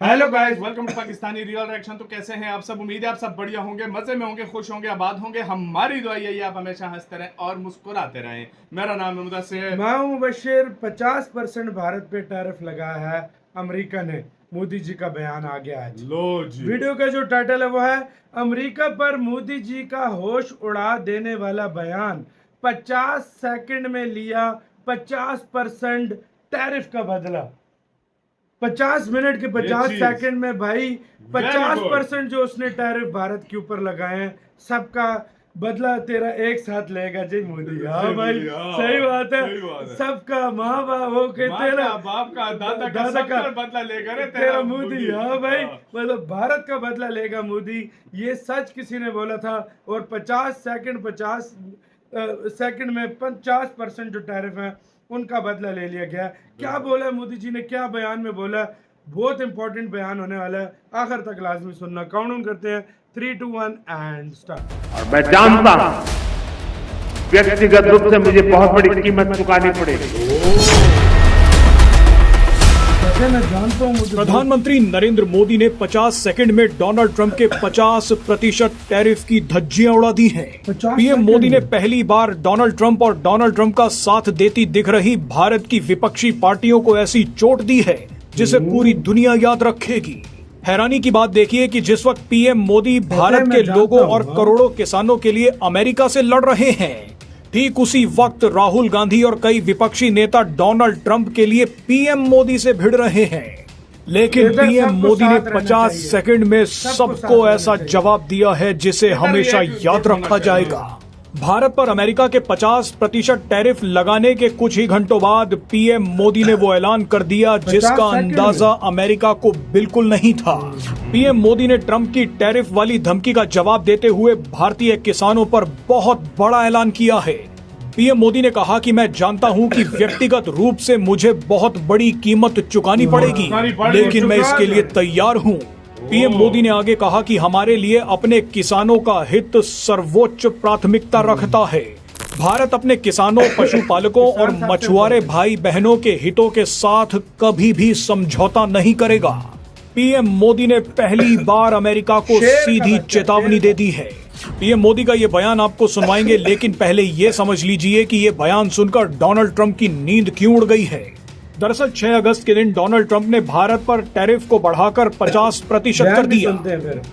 Hello guys, welcome to Pakistani real reaction. तो कैसे हैं आप सब? उम्मीद है आप सब बढ़िया होंगे, मजे में होंगे, खुश होंगे, आबाद होंगे। हमारी दुआ यही है आप हमेशा हंसते रहें और मुस्कुराते रहें। मेरा नाम है मुदस्सिर। मैं हूं मुबशिर। 50% भारत पे टैरिफ लगाया है अमेरिका ने। मोदी जी का बयान आ गया आज। लो जी, वीडियो का जो टाइटल है वो है अमेरिका पर मोदी जी का होश उड़ा देने वाला बयान। 50 सेकंड में लिया 50% टैरिफ का बदला। 50 मिनट के 50 चीज सेकंड में भाई वेरी 50% जो उसने टैरिफ भारत के ऊपर लगाए हैं, सबका बदला तेरा एक साथ लेगा। जय मोदी। हाँ भाई, सही बात है। सबका माँ बाप हो के तेरा बाप का दादा का दादा का सबका बदला लेगा रे तेरा मोदी। हाँ भाई, मतलब भारत का बदला लेगा मोदी। ये सच किसी ने बोला था। और 50 सेकंड में 50% जो टैरिफ है उनका बदला ले लिया गया। क्या बोला है मोदी जी ने, क्या बयान में बोला है? बहुत इंपॉर्टेंट बयान होने वाला है, आखिर तक लाजमी सुनना। काउंट डाउन करते हैं, 3 2 1 एंड स्टार्ट। और मैं जानता हूं व्यक्तिगत रूप से मुझे बहुत बड़ी कीमत चुकानी पड़ेगी। मैं जानता हूं मुझे प्रधानमंत्री नरेंद्र मोदी ने 50 सेकंड में डोनाल्ड ट्रंप के 50% टैरिफ की धज्जियां उड़ा दी हैं। 50 पीएम मोदी ने सेकंड। पहली बार डोनाल्ड ट्रंप और डोनाल्ड ट्रंप का साथ देती दिख रही भारत की विपक्षी पार्टियों को ऐसी चोट दी है जिसे पूरी दुनिया याद रखेगी। हैरानी की बात देखिए कि जिस वक्त पीएम मोदी भारत के लोगों और करोड़ों किसानों के लिए अमेरिका से लड़ रहे हैं, ठीक उसी वक्त राहुल गांधी और कई विपक्षी नेता डोनाल्ड ट्रंप के लिए पीएम मोदी से भिड़ रहे हैं। लेकिन पीएम मोदी ने 50 सेकंड में सबको ऐसा जवाब दिया है जिसे हमेशा याद रखा जाएगा। भारत पर अमेरिका के 50% टैरिफ लगाने के कुछ ही घंटों बाद पीएम मोदी ने वो ऐलान कर दिया जिसका अंदाजा अमेरिका को बिल्कुल नहीं था। पीएम मोदी ने ट्रंप की टैरिफ वाली धमकी का जवाब देते हुए भारतीय किसानों पर बहुत बड़ा ऐलान किया है। पीएम मोदी ने कहा कि मैं जानता हूं कि व्यक्तिगत रूप से मुझे बहुत बड़ी कीमत चुकानी पड़ेगी, लेकिन मैं इसके लिए तैयार हूं। पीएम मोदी ने आगे कहा कि हमारे लिए अपने किसानों का हित सर्वोच्च प्राथमिकता रखता है। भारत अपने किसानों, पशुपालकों और मछुआरे भाई बहनों के हितों के साथ कभी भी समझौता नहीं करेगा। पीएम मोदी ने पहली बार अमेरिका को सीधी चेतावनी दे दी है। पीएम मोदी का ये बयान आपको सुनवाएंगे, लेकिन पहले ये समझ लीजिए कि ये बयान सुनकर डोनाल्ड ट्रंप की नींद क्यों उड़ गई है। दरअसल 6 अगस्त के दिन डोनाल्ड ट्रंप ने भारत पर टैरिफ को बढ़ाकर 50% कर दिया।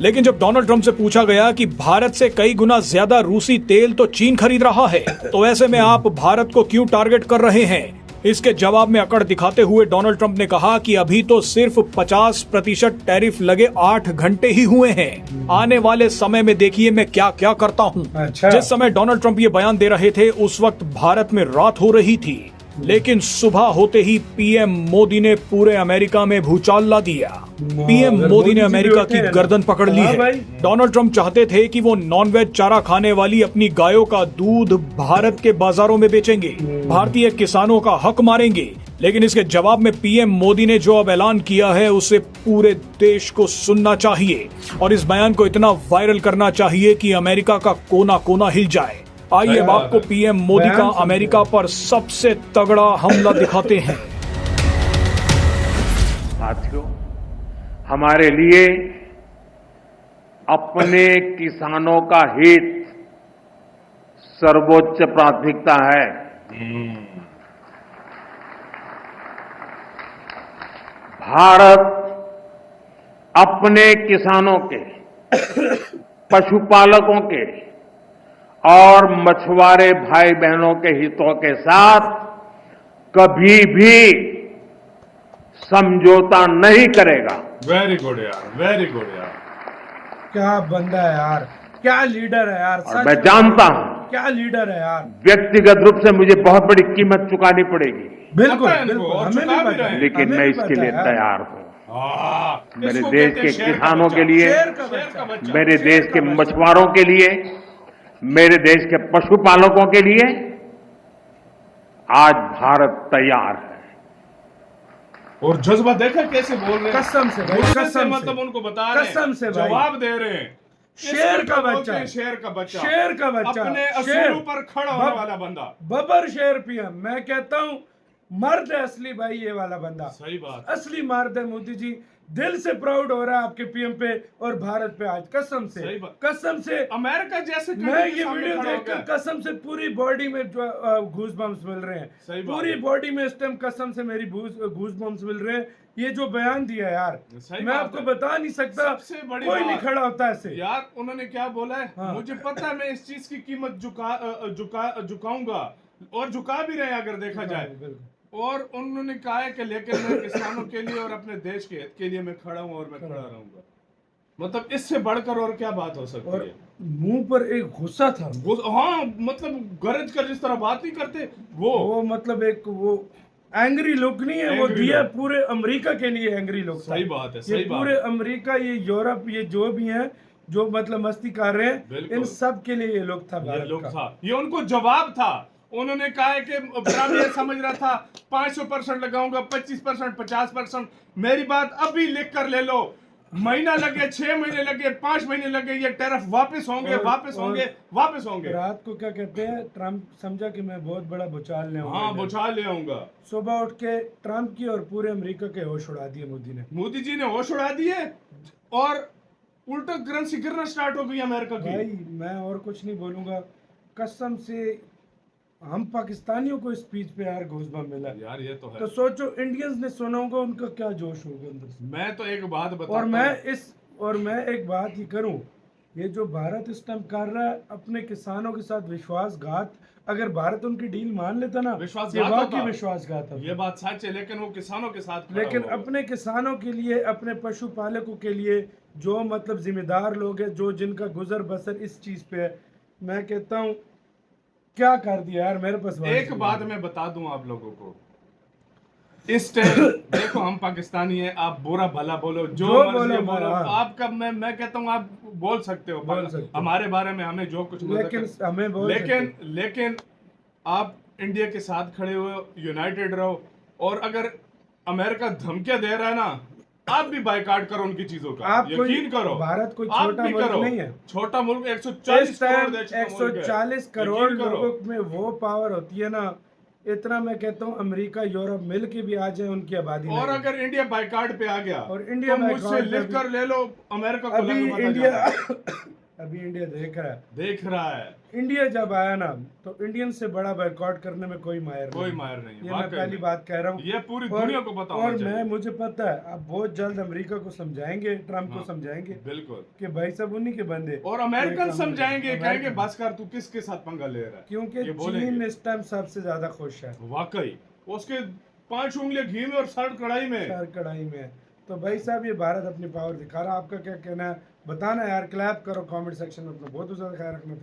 लेकिन जब डोनाल्ड ट्रंप से पूछा गया कि भारत से कई गुना ज्यादा रूसी तेल तो चीन खरीद रहा है, तो ऐसे में आप भारत को क्यों टारगेट कर रहे हैं, इसके जवाब में अकड़ दिखाते हुए डोनाल्ड ट्रंप ने कहा कि अभी तो सिर्फ 50% टैरिफ लगे 8 घंटे ही हुए हैं। आने वाले समय में देखिए मैं क्या क्या करता हूँ। जिस समय डोनाल्ड ट्रंप ये बयान दे रहे थे उस वक्त भारत में रात हो रही थी, लेकिन सुबह होते ही पीएम मोदी ने पूरे अमेरिका में भूचाल ला दिया। पीएम मोदी ने अमेरिका की गर्दन पकड़ ली है। डोनाल्ड ट्रंप चाहते थे कि वो नॉनवेज चारा खाने वाली अपनी गायों का दूध भारत के बाजारों में बेचेंगे, भारतीय किसानों का हक मारेंगे। लेकिन इसके जवाब में पीएम मोदी ने जो अब ऐलान किया है उसे पूरे देश को सुनना चाहिए और इस बयान को इतना वायरल करना चाहिए कि अमेरिका का कोना कोना हिल जाए। आइए अब आपको पीएम मोदी का अमेरिका पर सबसे तगड़ा हमला दिखाते हैं। साथियों, हमारे लिए अपने किसानों का हित सर्वोच्च प्राथमिकता है। भारत अपने किसानों के, पशुपालकों के और मछुआरे भाई बहनों के हितों के साथ कभी भी समझौता नहीं करेगा। वेरी गुड यार, वेरी गुड यार। क्या बंदा है यार, क्या लीडर है यार। और मैं जानता हूं क्या लीडर है यार। व्यक्तिगत रूप से मुझे बहुत बड़ी कीमत चुकानी पड़ेगी, बिल्कुल पता है इनको, बिल्कुल, और हमें चुका भी भी पता रहे हैं। है। लेकिन हमें मैं भी इसके पता लिए है यार। तैयार हूं। मेरे इसको देश कहते के हैं शेर का किसानों बच्चा। के लिए, शेर का बच्चा। मेरे देश के मछुआरों के लिए, मेरे देश के पशुपालकों के लिए आज भारत तैयार है। और जज्बा देखा कैसे बोल रहे हैं। कसम से भाई, गुस्से कसम मतलब से। उनको बता रहे हैं, कसम से भाई। जवाब दे रहे हैं। शेर का बोलते बच्चा, हैं शेर का बच्चा, शेर का बच्चा, अपने शेर असूलों पर खड़ा होने वाला बंदा। बबर शेर पीएम। मैं कहता हूं मर्द है असली भाई, ये वाला बंदा सही बात। असली मर्द है मोदी जी। दिल से प्राउड हो रहा है आपके पीएम पे और भारत पे आज कसम से सही बात। कसम से अमेरिका जैसे मैं country के ये सामने वीडियो खड़ा हो देखकर गया। कसम से पूरी बॉडी में गूज बम्स मिल रहे सही हैं, बात पूरी है। बॉडी में इस टाइम कसम से मेरी गूज बम्स मिल रहे हैं। ये जो बयान दिया यार, सही मैं बात आपको है। बता नहीं सकता, सबसे बड़ी कोई नहीं बात- खड़ा होता ऐसे। यार उन्होंने क्या बोला है, हाँ। मुझे पता है मैं इस चीज की कीमत झुकाऊंगा और झुका भी रहे हैं अगर देखा जाए। बिल्कुल। और उन्होंने कहा है कि लेकिन मैं किसानों के लिए और अपने देश के हित के लिए मैं खड़ा हूं और मैं खड़ा रहूंगा। मतलब इससे बढ़कर और क्या बात हो सकती और है। मुंह पर एक गुस्सा था, हाँ मतलब गरज कर जिस तरह बात नहीं करते वो मतलब एक वो एंग्री लुक नहीं है, वो Angry दिया look। पूरे अमेरिका के लिए एंग्री लुक था। सही बात है, ये सही बात पूरे है। अमेरिका, ये यूरोप, ये जो भी हैं जो मतलब मस्ती कर रहे हैं, बिल्कुल। इन सब के लिए ये लुक था ये भारत लोग का। था, ये उनको जवाब था। उन्होंने कहा है कि ट्रम्प ये समझ रहा था 500% लगाऊंगा, 25%, 50%। मेरी बात अभी लिख कर ले लो, महीना लगे, 6 महीने लगे, 5 महीने लगे, ये टैरिफ वापस होंगे, और- वापस होंगे, वापस होंगे। रात को क्या कहते हैं, ट्रम्प समझा कि मैं बहुत बड़ा भूचाल ले आऊंगा हाँ इधर। बुझा ले आऊंगा। सुबह उठ के ट्रम्प की और पूरे अमेरिका के होश उड़ा दिए मोदी ने। मोदी जी ने होश उड़ा दिए और उल्टा करेंसी गिरना स्टार्ट हो गई अमेरिका की। भाई मैं और कुछ नहीं बोलूंगा, कसम से हम पाकिस्तानियों को इस स्पीच पे यार गूज़बम्प मिला। यार ये तो है। तो सोचो इंडियंस ने सुना होगा, उनका क्या जोश होगा अंदर से। मैं तो एक बात बताता और हूं। मैं एक बात ही करूं, ये जो भारत इस टाइम कर रहा है अपने किसानों के साथ विश्वासघात, अगर भारत उनकी डील मान लेता ना, विश्वासघात ये वाकई होता। विश्वासघात होता। ये बात सच है, लेकिन वो किसानों के साथ खड़ा लेकिन हुआ है। अपने किसानों के लिए, अपने पशुपालकों के लिए, जो मतलब जिम्मेदार लोग हैं, जो जिनका गुजर बसर इस चीज पे है, मैं कहता हूँ क्या कर दिया यार, मेरे पास एक बात मैं बता दूं आप लोगों को, इस टाइम देखो हम पाकिस्तानी हैं, आप बुरा भला बोलो, जो मर्जी बोलो, बोलो, हाँ। आपका मैं कहता हूं आप बोल सकते हो, बोल सकते हो। हमारे बारे में हमें जो कुछ मर्जी लेकिन कर- हमें बोल लेकिन आप इंडिया के साथ खड़े हो, यूनाइटेड रहो। और अगर अमेरिका धमकियां दे रहा है ना, आप भी बायकॉट करो उनकी चीजों का, आप कोई- यकीन करो। भारत कोई आप छोटा भी मुल्क करो। नहीं है। छोटा मुल्क 140 इस करोड़ टाइम देश का मुल्क है। 140 करोड़ यकीन करो। लोगों में वो पावर होती है ना, इतना मैं कहता हूँ अमेरिका यूरोप मिल के भी आ जाए, उनकी आबादी और नहीं है। अगर इंडिया बाइकाट पे आ गया और इंडिया तो मुझसे बाइकाट पे लिख कर ले लो, अमेरिका को अभी लग मता इंडिया जाना। अभी इंडिया देख रहा है, देख रहा है, इंडिया जब आया ना तो इंडियन से बड़ा बाइकआउट करने में कोई माहिर कोई नहीं। मार नहीं है, ये मैं वाकई पहली में। बात कह रहा हूँ। ये पूरी और- दुनिया को पता होना और चाहिए। मुझे पता है आप बहुत जल्द अमेरिका को समझाएंगे, ट्रम्प को हाँ, समझाएंगे बिल्कुल। कि भाई सब उन्हीं के बंदे। और अमेरिकन एक समझाएंगे, अमेरिकन- कहेंगे बस कर, तू किसके साथ पंगा ले रहा है। क्योंकि ये बोलेंगे। चीन इस टाइम सबसे ज्यादा खुश है, वाकई उसके 5 उंगलियां घी में और सर कढ़ाई में। सर कढ़ाई में है। तो भाई साहब ये भारत अपनी पावर दिखा रहा है, आपका क्या कहना है बताना यार, क्लैप करो कमेंट सेक्शन में, अपना बहुत ज्यादा ख्याल रखना।